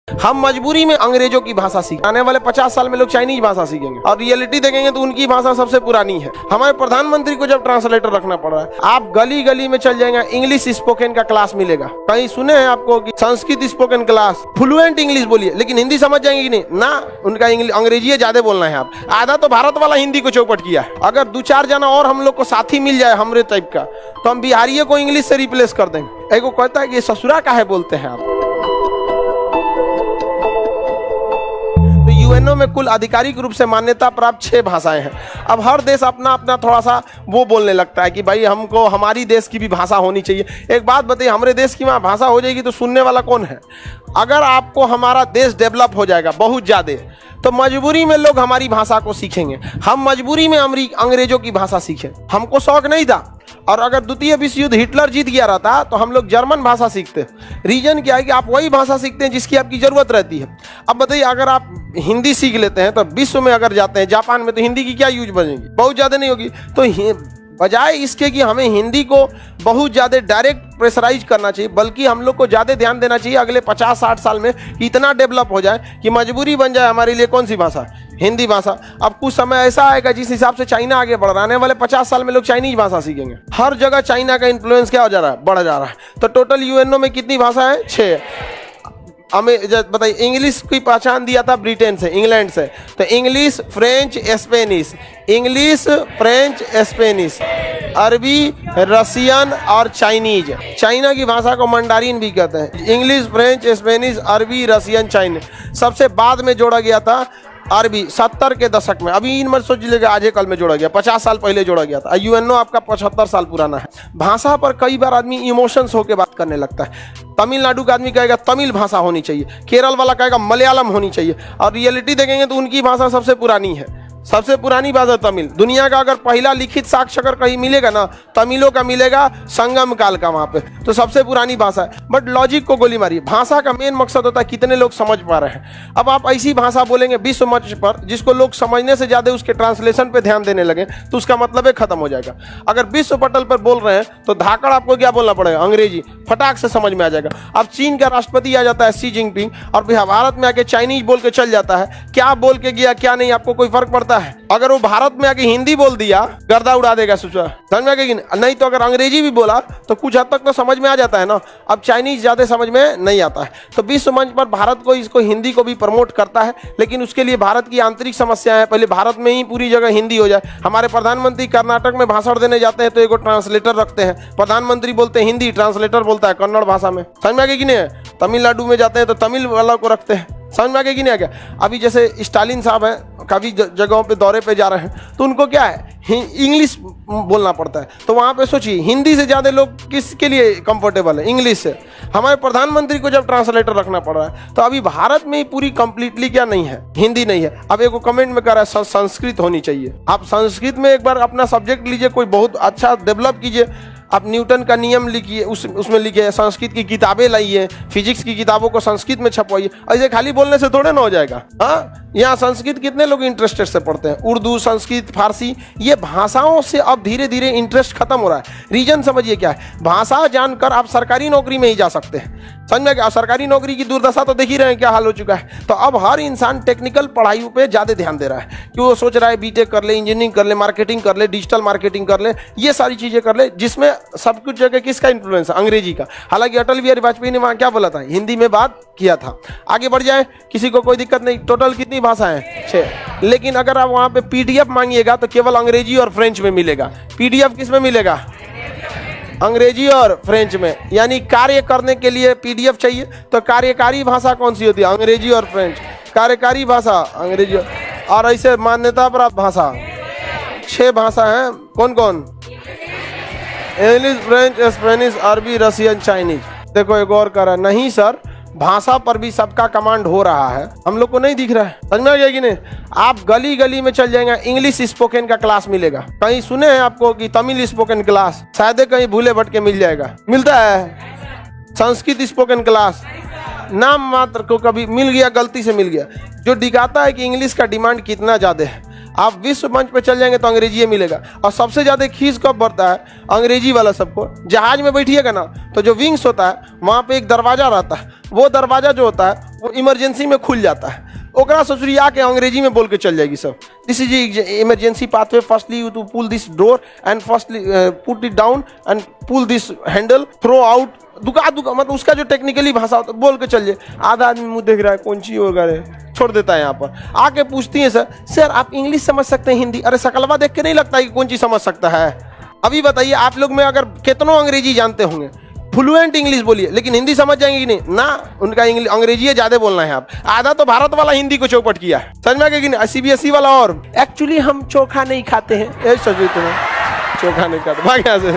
हम मजबूरी में अंग्रेजों की भाषा सीख, आने वाले 50 साल में लोग चाइनीज भाषा सीखेंगे और रियलिटी देखेंगे तो उनकी भाषा सबसे पुरानी है। हमारे प्रधानमंत्री को जब ट्रांसलेटर रखना पड़ रहा है, आप गली गली में चल जाएंगे, इंग्लिश स्पोकन का क्लास मिलेगा। कहीं सुने हैं आपको कि Sanskrit spoken class, fluent English बोलिए, लेकिन हिंदी समझ जाएंगे कि नहीं ना, उनका अंग्रेजी ज्यादा बोलना है। आप आधा तो भारत वाला हिंदी को चौपट किया है। अगर 2-4 जना और हम लोग को साथी मिल जाए हमरे टाइप का, तो हम बिहारिये को इंग्लिश से रिप्लेस कर देंगे। एक कहता है कि ससुरा काहे बोलते हैं आप। यूएनओ में कुल आधिकारिक रूप से मान्यता प्राप्त 6 भाषाएं हैं। अब हर देश अपना अपना थोड़ा सा वो बोलने लगता है कि भाई हमको हमारी देश की भी भाषा होनी चाहिए। एक बात बताइए, हमारे देश की वहाँ भाषा हो जाएगी तो सुनने वाला कौन है? अगर आपको हमारा देश डेवलप हो जाएगा बहुत ज़्यादा, तो मजबूरी में लोग हमारी भाषा को सीखेंगे। हम मजबूरी में अंग्रेजों की भाषा सीखे, हमको शौक नहीं था। और अगर द्वितीय विश्व युद्ध हिटलर जीत गया रहता तो हम लोग जर्मन भाषा सीखते। रीजन क्या है कि आप वही भाषा सीखते हैं जिसकी आपकी जरूरत रहती है। अब बताइए, अगर आप हिंदी सीख लेते हैं तो विश्व में अगर जाते हैं, जापान में, तो हिंदी की क्या यूज बनेगी? बहुत ज़्यादा नहीं होगी। तो बजाय इसके कि हमें हिंदी को बहुत ज़्यादा डायरेक्ट प्रेशराइज करना चाहिए, बल्कि हम लोग को ज़्यादा ध्यान देना चाहिए अगले 50-60 साल में इतना डेवलप हो जाए कि मजबूरी बन जाए हमारे लिए कौन सी भाषा? हिंदी भाषा। अब कुछ समय ऐसा आएगा जिस हिसाब से चाइना आगे बढ़ रहा है, आने वाले 50 साल में लोग चाइनीज भाषा सीखेंगे। हर जगह चाइना का इन्फ्लुएंस क्या हो जा रहा है? बढ़ जा रहा है। तो टोटल यूएनओ में कितनी भाषा है? 6। हमें बताइए, इंग्लिश की पहचान दिया था ब्रिटेन से, इंग्लैंड से। तो English, French, Spanish, English, French, Spanish, अरबी, रसियन और चाइनीज। चाइना की भाषा को मंडारिन भी कहते हैं। इंग्लिश, फ्रेंच, स्पेनिश, अरबी, रसियन, चाइनीज। सबसे बाद में जोड़ा गया था अरबी 70 के दशक में। अभी इन मत सोच लीजिएगा आज कल में जोड़ा गया, 50 साल पहले जोड़ा गया था। यूएनओ आपका 75 साल पुराना है। भाषा पर कई बार आदमी इमोशंस होकर बात करने लगता है। तमिलनाडु का आदमी कहेगा तमिल भाषा होनी चाहिए, केरल वाला कहेगा मलयालम होनी चाहिए, और रियलिटी देखेंगे तो उनकी भाषा सबसे पुरानी है। सबसे पुरानी भाषा तमिल। दुनिया का अगर पहला लिखित साक्ष्य अगर कहीं मिलेगा ना, तमिलों का मिलेगा, संगम काल का वहाँ पे। तो सबसे पुरानी भाषा है। बट लॉजिक को गोली मारिए। भाषा का मेन मकसद होता है कितने लोग समझ पा रहे हैं। अब आप ऐसी भाषा बोलेंगे विश्व मंच पर जिसको लोग समझने से ज़्यादा उसके ट्रांसलेशन पे ध्यान देने लगे, तो उसका मतलब खत्म हो जाएगा। अगर विश्व पटल पर बोल रहे हैं तो धाकड़ आपको क्या बोलना पड़ेगा? अंग्रेजी। फटाक से समझ में आ जाएगा। अब चीन का राष्ट्रपति आ जाता है सी जिनपिंग, और भारत में आके चाइनीज बोल के चल जाता है। क्या बोल के गया क्या नहीं, आपको कोई फर्क पड़ता है? अगर वो भारत में आके हिंदी बोल दिया, गर्दा उड़ा देगा। सोचा समझ में आ गया कि नहीं? तो अगर अंग्रेजी भी बोला तो कुछ हद तक तो समझ में आ जाता है ना। अब चाइनीज ज्यादा समझ में नहीं आता है। तो विश्व मंच पर भारत को, इसको हिंदी को भी प्रमोट करता है, लेकिन उसके लिए भारत की आंतरिक समस्या है। पहले भारत में ही पूरी जगह हिंदी हो जाए। हमारे प्रधानमंत्री कर्नाटक में भाषण देने जाते हैं तो एक ट्रांसलेटर रखते हैं। प्रधानमंत्री बोलते हैं हिंदी, ट्रांसलेटर बोलता है कन्नड़ भाषा में। समझ में आ गया कि नहीं? तमिलनाडु में जाते हैं तो तमिल वाला को रखते हैं। समझ में आ गया कि नहीं आ गया? अभी जैसे स्टालिन साहब हैं, काफ़ी जगहों पे दौरे पे जा रहे हैं, तो उनको क्या है, इंग्लिश बोलना पड़ता है। तो वहाँ पे सोचिए, हिंदी से ज़्यादा लोग किसके लिए कंफर्टेबल है? इंग्लिश से। हमारे प्रधानमंत्री को जब ट्रांसलेटर रखना पड़ रहा है, तो अभी भारत में ही पूरी कंप्लीटली क्या नहीं है? हिंदी नहीं है। अब एक कमेंट में कह रहा है संस्कृत होनी चाहिए। आप संस्कृत में एक बार अपना सब्जेक्ट लीजिए, कोई बहुत अच्छा डेवलप कीजिए। आप न्यूटन का नियम लिखिए, उसमें लिखिए, संस्कृत की किताबें लाइए, फिजिक्स की किताबों को संस्कृत में छपवाइए। ऐसे खाली बोलने से थोड़े ना हो जाएगा। हाँ, यहाँ संस्कृत कितने लोग इंटरेस्टेड से पढ़ते हैं? उर्दू, संस्कृत, फारसी, ये भाषाओं से अब धीरे धीरे इंटरेस्ट खत्म हो रहा है। रीजन समझिए क्या है? भाषा जानकर आप सरकारी नौकरी में ही जा सकते हैं। समझ में क्या? सरकारी नौकरी की दुर्दशा तो देख ही रहे हैं क्या हाल हो चुका है। तो अब हर इंसान टेक्निकल पढ़ाई पे ज़्यादा ध्यान दे रहा है कि वो सोच रहा है बीटेक कर ले, इंजीनियरिंग कर ले, मार्केटिंग कर ले, डिजिटल मार्केटिंग कर ले, ये सारी चीज़ें कर ले, जिसमें सब कुछ जगह किसका इन्फ्लुएंस है? अंग्रेजी का। हालांकि अटल बिहारी वाजपेयी ने वहाँ क्या बोला था? हिंदी में बात किया था। आगे बढ़ जाए, किसी को कोई दिक्कत नहीं। टोटल कितनी भाषाएं? 6। लेकिन अगर आप वहाँ पे पीडीएफ मांगिएगा तो केवल अंग्रेजी और फ्रेंच में मिलेगा। पीडीएफ किस में मिलेगा? अंग्रेजी और फ्रेंच में। यानी कार्य करने के लिए पीडीएफ चाहिए, तो कार्यकारी भाषा कौन सी होती है? अंग्रेजी और फ्रेंच। कार्यकारी भाषा अंग्रेजी, और ऐसे मान्यता प्राप्त भाषा 6 भाषा हैं। कौन कौन? इंग्लिश, फ्रेंच, स्पेनिश, अरबी, रसियन, चाइनीज। देखो एक और कह रहा है, नहीं सर, भाषा पर भी सबका कमांड हो रहा है, हम लोग को नहीं दिख रहा है। समझ में आ गया कि नहीं? आप गली गली में चल जाएंगे, इंग्लिश स्पोकन का क्लास मिलेगा। कहीं सुने हैं आपको कि तमिल स्पोकन क्लास? शायद कहीं भूले भटके मिल जाएगा। मिलता है। संस्कृत स्पोकन क्लास नाम मात्र को कभी मिल गया, गलती से मिल गया, जो दिखाता है कि इंग्लिश का डिमांड कितना ज़्यादा है। आप विश्व मंच पे चल जाएंगे तो अंग्रेजी मिलेगा। और सबसे ज्यादा खींच कब बढ़ता है अंग्रेजी वाला सबको। जहाज में बैठिएगा ना तो जो विंग्स होता है वहां पे एक दरवाजा रहता है, वो दरवाजा जो होता है वो इमरजेंसी में खुल जाता है, ओकरा ससुरी आके अंग्रेजी में बोल के चल जाएगी सब। This is emergency pathway, firstly you to pull this door and firstly put it down and pull this handle, throw out, दुका दुका, मतलब उसका जो टेक्निकली भाषा होता है बोल के चल जाए। आधा आदमी मुंह देख रहा है कौन सी होगा रे, छोड़ देता है। यहाँ पर आके पूछती है सर आप इंग्लिश समझ सकते हैं हिंदी? अरे शकलवा देख के नहीं लगता है कि कौन चीज समझ सकता है। अभी बताइए आप लोग में अगर कितनों अंग्रेजी जानते होंगे, फ्लुएंट इंग्लिश बोलिए, लेकिन हिंदी समझ जाएंगे कि नहीं ना? उनका अंग्रेजी ज्यादा बोलना है। आप आधा तो भारत वाला हिंदी को चौपट किया है, समझ में आ गया कि नहीं? सीबीएसई वाला और एक्चुअली हम चोखा नहीं खाते हैं, सोचिए तुम्हें चोखा नहीं खाते, भाग यहाँ से।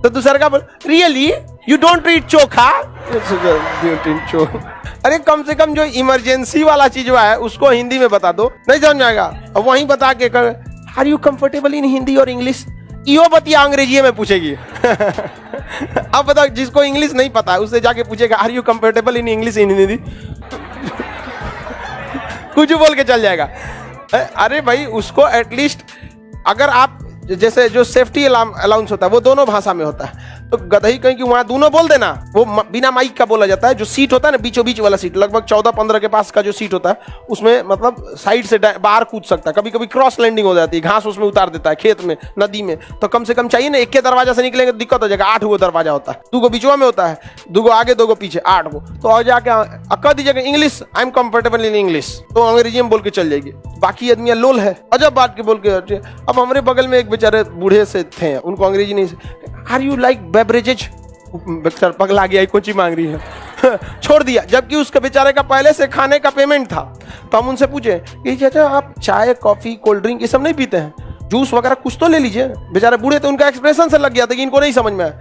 तो दूसरा का बोल रियली यू डोंट ईट चोखा, अरे कम से कम जो इमरजेंसी वाला चीज है उसको हिंदी में बता दो, नहीं समझ में आएगा। अब वहीं बता के कर are you comfortable in Hindi और इंग्लिश, यो बतिया अंग्रेजी में पूछेगी। अब बताओ जिसको इंग्लिश नहीं पता उससे जाके पूछेगा are you comfortable in English in Hindi, कुछ बोल के चल जाएगा। अरे भाई उसको एटलीस्ट अगर आप जैसे जो सेफ्टी अलाउंस होता है वो दोनों भाषा में होता है, तो गधई कहीं कि वहां दोनों बोल देना, वो बिना माइक का बोला जाता है। जो सीट होता है ना बीचों बीच वाला सीट, लगभग 14-15 के पास का जो सीट होता है उसमें मतलब साइड से बाहर कूद सकता है, कभी कभी क्रॉस लैंडिंग हो जाती है, घास उसमें उतार देता है खेत में नदी में, तो कम से कम चाहिए ना, एक के दरवाजा से निकलेंगे तो दिक्कत हो जाएगा। 8 गो दरवाजा होता है, 2 गो बीचवा में होता है, 2 गो आगे 2 गो पीछे, 8 गो। तो और जाके कह दीजिएगा English I am comfortable in English, तो अंग्रेजी में बोल के चल जाएगी। बाकी आदमी लोल है अजब बात के बोल के। अब हमारे बगल में एक बेचारे बूढ़े से थे, उनको अंग्रेजी नहीं, आर यू लाइक बेवरेजेज, बेचारा पगला गया कोची मांग रही है। छोड़ दिया, जबकि उसके बेचारे का पहले से खाने का पेमेंट था। तो हम उनसे पूछे कि चाचा आप चाय कॉफी कोल्ड ड्रिंक ये सब नहीं पीते हैं, जूस वगैरह कुछ तो ले लीजिए। बेचारे बूढ़े थे, उनका एक्सप्रेशन से लग गया था कि इनको नहीं समझ में आया।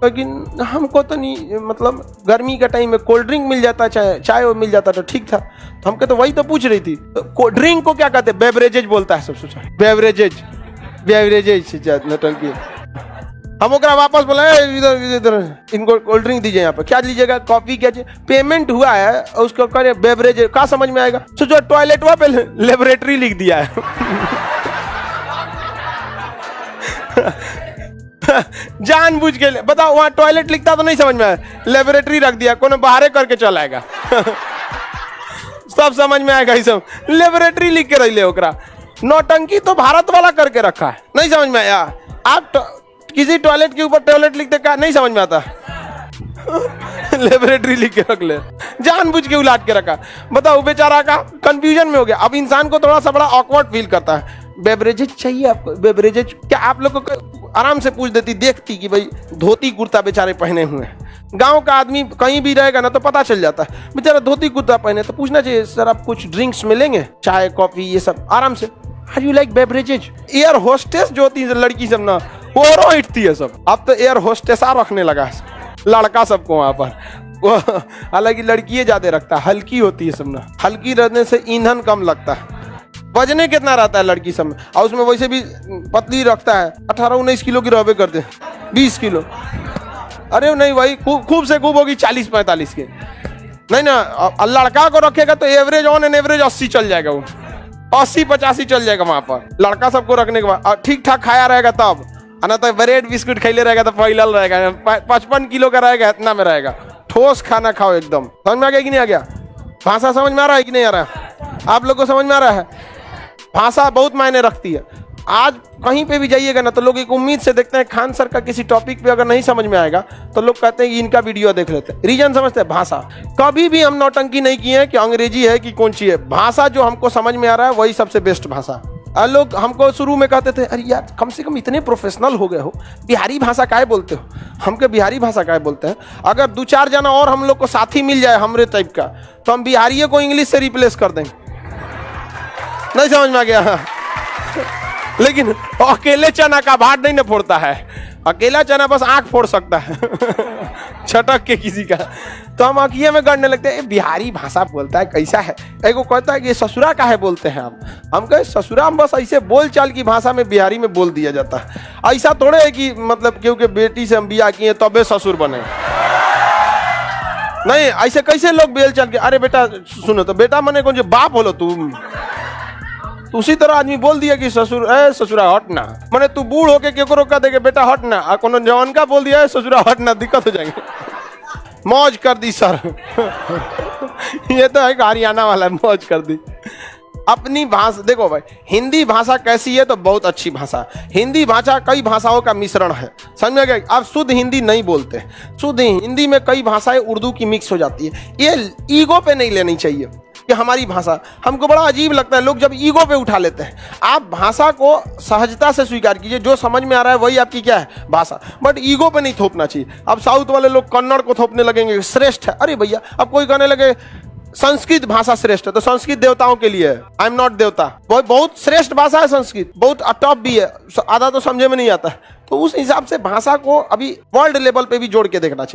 लेकिन हमको तो नहीं, मतलब गर्मी का टाइम में कोल्ड ड्रिंक मिल जाता, चाय मिल जाता तो ठीक था। तो हमको तो वही तो पूछ रही थी, तो ड्रिंक को क्या कहते हैं? बेवरेजेज बोलता है सब, सोचा बेवरेजेज नटंकी। हम ओकरा वापस बोला इधर इधर इनको कोल्ड ड्रिंक दीजिए, यहाँ पे क्या लीजिएगा, कॉफी क्या चाहिए, पेमेंट हुआ है उसको करे बेवरेज, क्या समझ में आएगा? सोचो टॉयलेट वहाँ पे लेबोरेटरी लिख दिया है। जानबूझ के बताओ, वहाँ टॉयलेट लिखता तो नहीं समझ में आया, लेबोरेटरी रख दिया, कोनो बाहर करके चला आएगा। सब समझ में आएगा, सब लेबोरेटरी लिख के रख ले। ओकरा नौटंकी तो भारत वाला करके रखा है, नहीं समझ में आया। आप किसी टॉयलेट के ऊपर टॉयलेट लिखते क्या नहीं समझ में आता? लेबोरेटरी लिख के रख ले, जानबूझ के उलाट के रखा। बताओ बेचारा का कंफ्यूजन में हो गया। अब इंसान को थोड़ा सा बड़ा ऑकवर्ड फील करता है, बेवरेजेज चाहिए आपको, बेवरेजेज क्या? आप लोग को आराम से पूछ देती, देखती कि भाई धोती कुर्ता बेचारे पहने हुए हैं। गांव का आदमी कहीं भी रहेगा ना तो पता चल जाता है, बेचारा धोती कुर्ता पहने, तो पूछना चाहिए सर आप कुछ ड्रिंक्स मिलेंगे, चाय कॉफी ये सब आराम से। Are you like beverages? Air hostess जो होती है लड़की सब ना, वो हिटती है सब। अब तो एयर होस्टेसा रखने लगा है लड़का सबको वहां पर, हालांकि लड़की ज्यादा रखता है, हल्की होती है सब ना, हल्की रहने से ईंधन कम लगता है। वजने कितना रहता है लड़की सब में, और उसमें वैसे भी पतली रखता है, 18-19 किलो की रहबे करते, 20 किलो। अरे नहीं भाई, खूब से खूब होगी 40-45 के, नहीं ना। लड़का को रखेगा तो एवरेज ऑन एन एवरेज 80 चल जाएगा, वो 80-85 चल जाएगा वहां पर। लड़का सबको रखने के बाद ठीक ठाक खाया रहेगा तब, ना तो ब्रेड बिस्कुट खैले रहेगा तो फैलल रहेगा, 55 किलो का रहेगा, इतना में रहेगा। ठोस खाना खाओ एकदम। समझ में आ गया कि नहीं आ गया? भाषा समझ में आ रहा है कि नहीं आ रहा है? आप लोग को समझ में आ रहा है? भाषा बहुत मायने रखती है। आज कहीं पे भी जाइएगा ना तो लोग एक उम्मीद से देखते हैं, खान सर का किसी टॉपिक पे अगर नहीं समझ में आएगा तो लोग कहते हैं कि इनका वीडियो देख लेते हैं। रीजन समझते हैं, भाषा। कभी भी हम नौटंकी नहीं किए हैं कि अंग्रेजी है कि कौन सी है, भाषा जो हमको समझ में आ रहा है वही सबसे बेस्ट भाषा। लोग हमको शुरू में कहते थे, अरे यार कम से कम इतने प्रोफेशनल हो गए हो, बिहारी भाषा काहे बोलते हो? हमके बिहारी भाषा काहे बोलते हैं? अगर 2-4 जना और हम लोग को साथी मिल जाए हमरे टाइप का, तो हम बिहारियों को इंग्लिश से रिप्लेस कर देंगे। नहीं समझ में आ गया? लेकिन अकेले चना का भाट नहीं ना फोड़ता है, अकेला चना बस आंख फोड़ सकता है छटक के किसी का। तो हम आंखिए में गड़ने लगते हैं, बिहारी भाषा बोलता है कैसा है। एक कहता है कि ससुरा काहे बोलते हैं हम कहे ससुरा हम बस ऐसे बोल चाल की भाषा में बिहारी में बोल दिया जाता है। ऐसा थोड़े है कि मतलब क्योंकि बेटी से हम बियाह किए तबे ससुर बने, नहीं। ऐसे कैसे लोग बोल चाल के, अरे बेटा सुनो तो बेटा मने कौन जो बाप बोलो तुम, तो उसी तरह आदमी बोल दिया कि ससुर ए ससुरा हट ना, माने तू बूढ़ होके केकरो कह दे के बेटा हट ना, आ कोनो जवान का बोल दिया ससुरा हट ना, दिक्कत हो जाएंगे। मौज कर दी सर। ये तो है हरियाणा वाला, मौज कर दी। अपनी भाषा देखो भाई, हिंदी भाषा कैसी है तो बहुत अच्छी भाषा। हिंदी भाषा कई भाषाओं का मिश्रण है, समझ गए। आप शुद्ध हिंदी नहीं बोलते, शुद्ध हिंदी में कई भाषाएं उर्दू की मिक्स हो जाती है। ये ईगो पे नहीं लेनी चाहिए कि हमारी भाषा, हमको बड़ा अजीब लगता है लोग जब ईगो पे उठा लेते हैं। आप भाषा को सहजता से स्वीकार कीजिए, जो समझ में आ रहा है वही आपकी क्या है भाषा, बट ईगो पे नहीं थोपना चाहिए। अब साउथ वाले लोग कन्नड़ को थोपने लगेंगे श्रेष्ठ है, अरे भैया। अब कोई कहने लगे संस्कृत भाषा श्रेष्ठ है, तो संस्कृत देवताओं के लिए है, आई एम नॉट देवता। बहुत श्रेष्ठ भाषा है संस्कृत, बहुत टॉप भी है, आधा तो समझे में नहीं आता है। तो उस हिसाब से भाषा को अभी वर्ल्ड लेवल पे भी जोड़ के देखना चाहिए।